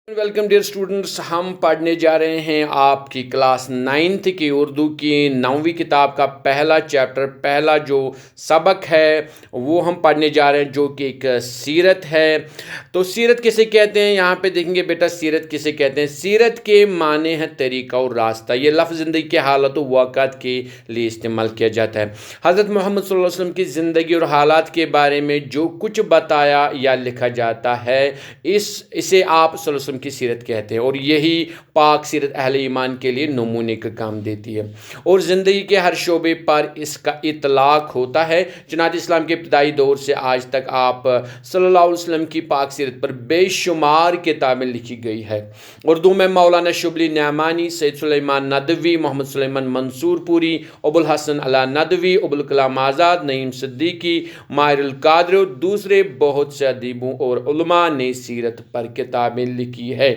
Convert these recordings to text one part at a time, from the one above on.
Welcome dear students, हम पढ़ने जा रहे हैं आपकी क्लास 9th की उर्दू की 9वीं किताब का पहला चैप्टर, पहला जो सबक है वो हम पढ़ने जा रहे हैं, जो कि एक सीरत है। तो सीरत किसे कहते हैं, यहाँ पे देखेंगे बेटा, सीरत किसे कहते हैं। सीरत के माने हैं तरीका और रास्ता। ये लफ्ज़ ज़िंदगी के हालात और वाक़ात के लिए इस्तेमाल किया जाता है। हज़रत मोहम्मद सल्लल्लाहु अलैहि वसल्लम की ज़िंदगी और हालात के बारे में जो कुछ बताया या लिखा जाता है, इसे आप सल्लल्लाहु अलैहि वसल्लम की सीरत कहते हैं, और यही पाक सीरत अहले ईमान के लिए नमूने का काम देती है और ज़िंदगी के हर शोबे पर इसका इतलाक़ होता है। चुनांचे इस्लाम के इब्तिदाई दौर से आज तक आप सल्लल्लाहु अलैहि वसल्लम की पाक सीरत पर बेशुमार किताबें लिखी गई है। उर्दू में मौलाना शुबली न्यामानी, सैयद सुलेमान नदवी, मोहम्मद सुलेमान मंसूरपुरी, अबुल हसन अला नदवी, अबुल कलाम आज़ाद, नईम सिद्दीकी, माहिरुल कादरी और दूसरे बहुत से अदीबों और उलमा ने सीरत पर किताबें लिखी है।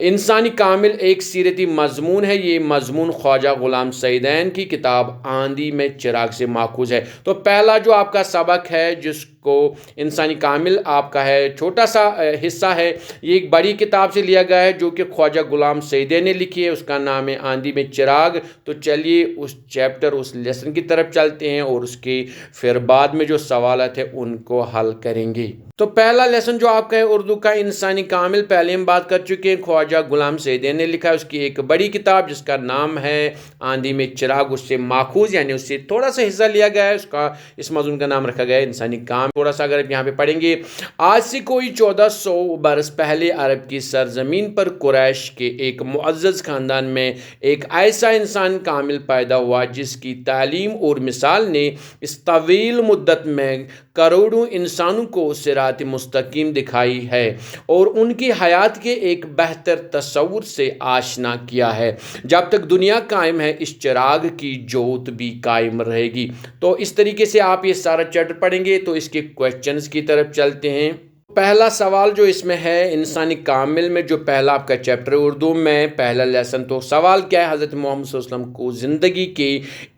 इंसानी कामिल एक सीरती मजमून है। ये मजमून ख्वाजा गुलाम सईदैन की किताब आंधी में चिराग से माखूज है। तो पहला जो आपका सबक है, जिसको इंसानी कामिल आपका है, छोटा सा हिस्सा है, ये एक बड़ी किताब से लिया गया है जो कि ख्वाजा गुलाम सईदैन ने लिखी है। उसका नाम है आंधी में चिराग। तो चलिए उस चैप्टर, उस लेसन की तरफ चलते हैं और उसके फिर बाद में जो सवालत है उनको हल करेंगे। तो पहला लेसन जो आपका है उर्दू का, इंसानी कामिल, पहले हम बात कर चुके हैं। ख्वाजा गुलाम सईदैन ने लिखा है, उसकी एक बड़ी किताब जिसका नाम है आंधी में चिराग, उससे माखूज यानी उससे थोड़ा सा हिस्सा लिया गया है। उसका इस मज़मून का नाम रखा गया है इंसानी काम। थोड़ा सा अगर यहाँ पे पढ़ेंगे, आज से कोई 1400 बरस पहले अरब की सरजमीन पर कुरैश के एक मुअज़्ज़ज़ ख़ानदान में एक ऐसा इंसान कामिल पैदा हुआ जिसकी तालीम और मिसाल ने इस तवील मुद्दत में करोड़ों इंसानों को सिरात मुस्तकीम दिखाई है और उनकी हयात के एक बेहतर तस्वुर से आशना किया है। जब तक दुनिया कायम है, इस चिराग की जोत भी कायम रहेगी। तो इस तरीके से आप ये सारा चैप्टर पढ़ेंगे। तो इसके क्वेश्चंस की तरफ चलते हैं। पहला सवाल जो इसमें है, इंसानी कामिल में जो पहला आपका चैप्टर उर्दू में पहला लेसन, तो सवाल क्या है, हज़रत मोहम्मद सल्लल्लाहु अलैहि वसल्लम को ज़िंदगी के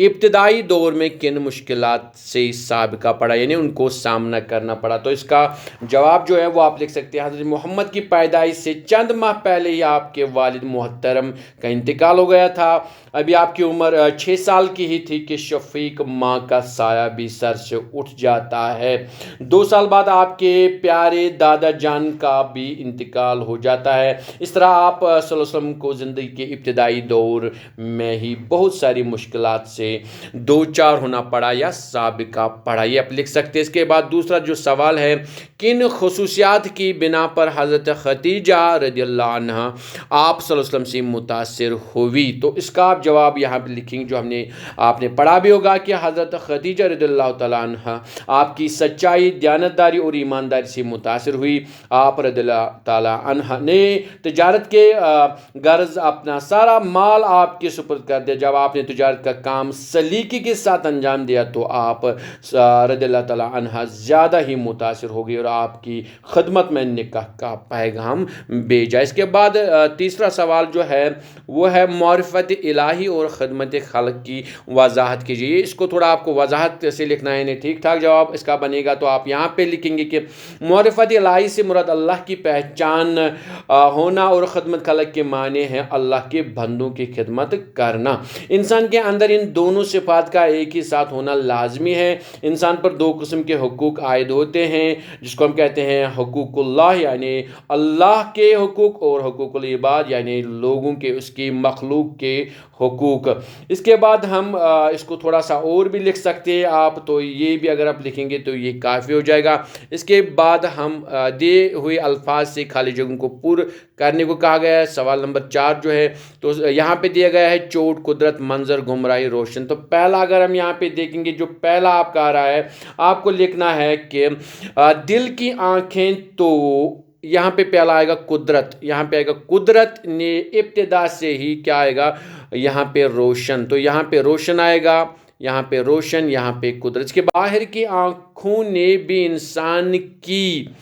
इब्तिदाई दौर में किन मुश्किलात से साबिका पड़ा, यानी उनको सामना करना पड़ा। तो इसका जवाब जो है वो आप लिख सकते हैं, हज़रत मोहम्मद की पैदाइश से चंद माह पहले ही आपके वालिद मोहतरम का इंतकाल हो गया था। अभी आपकी उम्र 6 साल की ही थी कि शफीक माँ का साया भी सर से उठ जाता है। 2 साल बाद आपके प्यारे दादा जान का भी इंतकाल हो जाता है। इस तरह आप सल्लल्लाहु अलैहि वसल्लम को ज़िंदगी के इब्तिदाई दौर में ही बहुत सारी मुश्किलात से दो चार होना पड़ा या साबिका पड़ा, ये आप लिख सकते हैं। इसके बाद दूसरा जो सवाल है, किन खसूसियात की बिना पर हज़रत खदीजा रज़ियल्लाहु अन्हा आप सल्लल्लाहु अलैहि वसल्लम से मुतासिर हुई। तो इसका आप जवाब यहाँ पर लिखेंगे, जो आपने पढ़ा भी होगा कि हज़रत खदीजा रज़ियल्लाहु तआला अन्हा आपकी सच्चाई, दयानतदारी और ईमानदारी से मुतासिर हुई। आप रज़ियल्लाहु तआला अन्हा ने तिजारत के गर्ज अपना सारा माल आपके सुपुर्द कर दिया। जब आपने तिजारत का काम सलीके के साथ अंजाम दिया तो आप रज़ियल्लाहु तआला अन्हा ज़्यादा ही मुतासिर हो गई और आपकी खिदमत में निकाह का पैगाम भेजा। इसके बाद तीसरा सवाल जो है वो है, मारिफत इलाही और खिदमत खल्क की वजाहत कीजिए। इसको थोड़ा आपको वजाहत से लिखना है, ठीक ठाक जवाब इसका बनेगा। तो आप यहाँ पे लिखेंगे कि मारिफत इलाही से मुराद अल्लाह की पहचान होना और ख़िदमत खल्क के माने हैं अल्लाह के बंदों की खिदमत करना। इंसान के अंदर इन दोनों सिफात का एक ही साथ होना लाजमी है। इंसान पर 2 किस्म के हुकूक आयद होते हैं, जिसको हम कहते हैं हुकूकुल्लाह यानी अल्लाह के हुकूक, और हुकूकुल इबाद यानी लोगों के, उसकी मखलूक के हुकूक। इसके बाद हम इसको थोड़ा सा और भी लिख सकते हैं आप, तो ये भी अगर आप लिखेंगे तो ये काफ़ी हो जाएगा। इसके बाद हम दिए हुए अल्फाज से खाली जगहों को पूर्ण करने को कहा गया है। सवाल नंबर 4 जो है, तो यहाँ पे दिया गया है चोट, कुदरत, मंजर, गुमराही, रोशन। तो पहला अगर हम यहाँ पे देखेंगे, जो पहला आपका आ रहा है, आपको लिखना है कि दिल की आँखें, तो यहाँ पे पहला आएगा कुदरत। यहाँ पे आएगा कुदरत ने इब्तिदा से ही क्या आएगा, यहाँ पे रोशन। तो यहाँ पे रोशन आएगा, यहाँ पे रोशन, यहाँ पे कुदरत। इसके बाहर की आँखों ने भी इंसान की,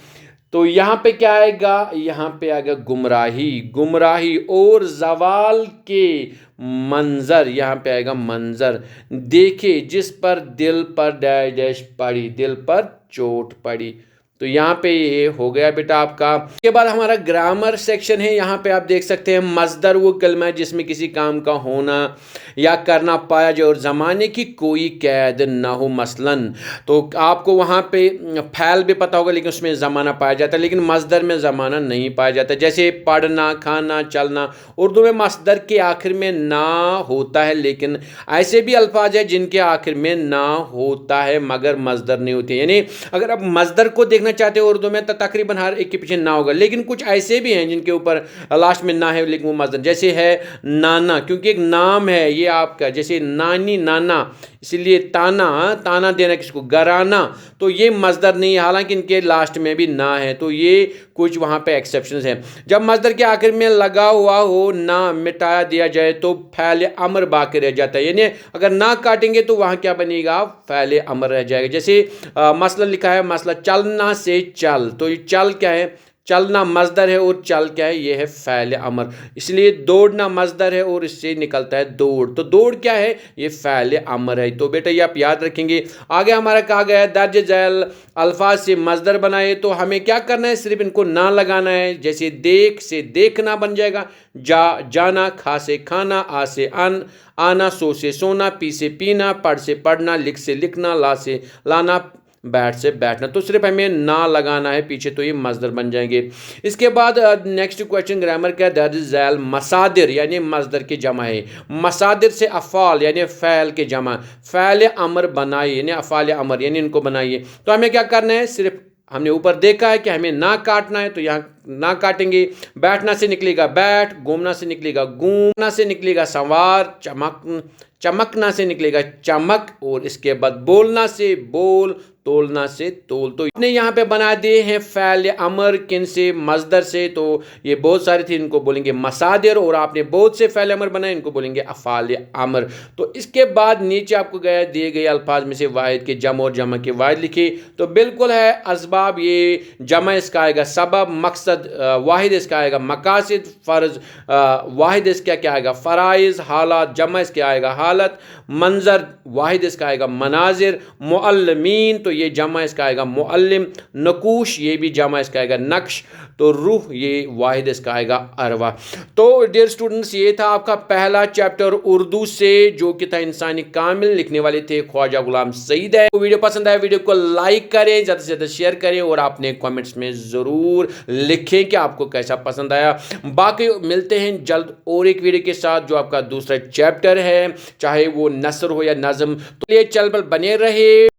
तो यहाँ पे क्या आएगा, यहाँ पे आएगा गुमराही, गुमराही और जवाल के मंजर, यहाँ पे आएगा मंजर। देखे जिस पर दिल पर डैश डैश पड़ी, दिल पर चोट पड़ी। तो यहाँ पे ये हो गया बेटा आपका। उसके बाद हमारा ग्रामर सेक्शन है। यहाँ पे आप देख सकते हैं मज़दर वो कलमा है जिसमें किसी काम का होना या करना पाया जाए और ज़माने की कोई कैद ना हो। मसलन तो आपको वहाँ पे फ़ैल भी पता होगा लेकिन उसमें ज़माना पाया जाता है, लेकिन मज़दर में ज़माना नहीं पाया जाता। जैसे पढ़ना, खाना, चलना, उर्दू में मज़दर के आखिर में ना होता है, लेकिन ऐसे भी अल्फाज है जिनके आखिर में ना होता है मगर मज़दर नहीं होती। यानी अगर आप मज़दर को देखना चाहते हो उर्दू में तो तकरीबन हर एक के पीछे ना होगा, लेकिन कुछ ऐसे भी हैं जिनके ऊपर लास्ट में ना है लेकिन वो मज़दर, जैसे है नाना, क्योंकि एक नाम है ये आपका, जैसे नानी, नाना, इसलिए ताना, ताना देना किसको, गराना, तो ये मज़दर नहीं है, हालांकि इनके लास्ट में भी ना है। तो ये कुछ वहाँ पे एक्सेप्शंस हैं। जब मज़दर के आखिर में लगा हुआ हो ना मिटाया दिया जाए तो फ़ैल अमर बाकी रह जाता है, यानी अगर ना काटेंगे तो वहाँ क्या बनेगा, फ़ैल अमर रह जाएगा। जैसे मसला लिखा है, मसला चलना से चल, तो ये चल क्या है, चलना मज़दर है और चल क्या है, ये है फ़ैल अमर। इसलिए दौड़ना मज़दर है और इससे निकलता है दौड़, तो दौड़ क्या है, ये फ़ैल अमर है। तो बेटा ये आप याद रखेंगे। आगे हमारा कहा गया है दर्ज झैल अल्फाज से मज़दर बनाए, तो हमें क्या करना है, सिर्फ इनको ना लगाना है। जैसे देख से देखना बन जाएगा, जाना, खा से खाना, आ से आना, सो से सोना, पी से पीना, पढ़ से पढ़ना, लिख से लिखना, ला से लाना, बैठ से बैठना। तो सिर्फ हमें ना लगाना है पीछे, तो ये मज़दर बन जाएंगे। इसके बाद नेक्स्ट क्वेश्चन ग्रामर का, दर्ज झैल मसादिर यानी मज़दर की जमा है। मसादिर से अफ़ाल यानी फ़ैल के जमा, फ़ैल अमर बनाइए यानी अफ़ाल अमर यानी इनको बनाइए। तो हमें क्या करना है, सिर्फ हमने ऊपर देखा है कि हमें ना काटना है तो यहाँ ना काटेंगे। बैठना से निकलेगा बैठ, घूमना से निकलेगा घूमना से निकलेगा संवार, चमकना से निकलेगा चमक, और इसके बाद बोलना से बोल, तोलना से तोल। तो इतने यहाँ पे बना दिए हैं फ़ैल अमर, किन से, मज़दर से। तो ये बहुत सारे थे, इनको बोलेंगे मसादिर, और आपने बहुत से फ़ैल अमर बनाए, इनको बोलेंगे अफ़ाल अमर। तो इसके बाद नीचे आपको गया दिए गए अल्फाज में से वाहिद के जम और जमा के वाहिद लिखे। तो बिल्कुल है असबाब, ये जमा इसका आएगा सबब, मकसद वाहिद इसका आएगा मकासिद, फ़र्ज वाहिद इसका क्या आएगा फ़राइज़, हालात जमा इसके आएगा हालत, मंजर वाहिद इसका आएगा मनाजिर, मुअल्लिमीन तो ये जमा इसका आएगा मुअल्लिम, नकूश ये भी जमा इसका आएगा नक्श, तो रूह ये वाहिद इसका आएगा अरवा। तो डियर स्टूडेंट्स ये था आपका पहला चैप्टर उर्दू से, जो कि था इंसानी कामिल, लिखने वाले थे ख्वाजा गुलाम सईद है। तो वीडियो पसंद आया वीडियो को लाइक करें, ज़्यादा से ज़्यादा शेयर करें, और आपने कमेंट्स में ज़रूर लिखें कि आपको कैसा पसंद आया। बाकी मिलते हैं जल्द और एक वीडियो के साथ, जो आपका दूसरा चैप्टर है, चाहे वो नसर हो या नज़म। तो ये चैनल पर बने रहे।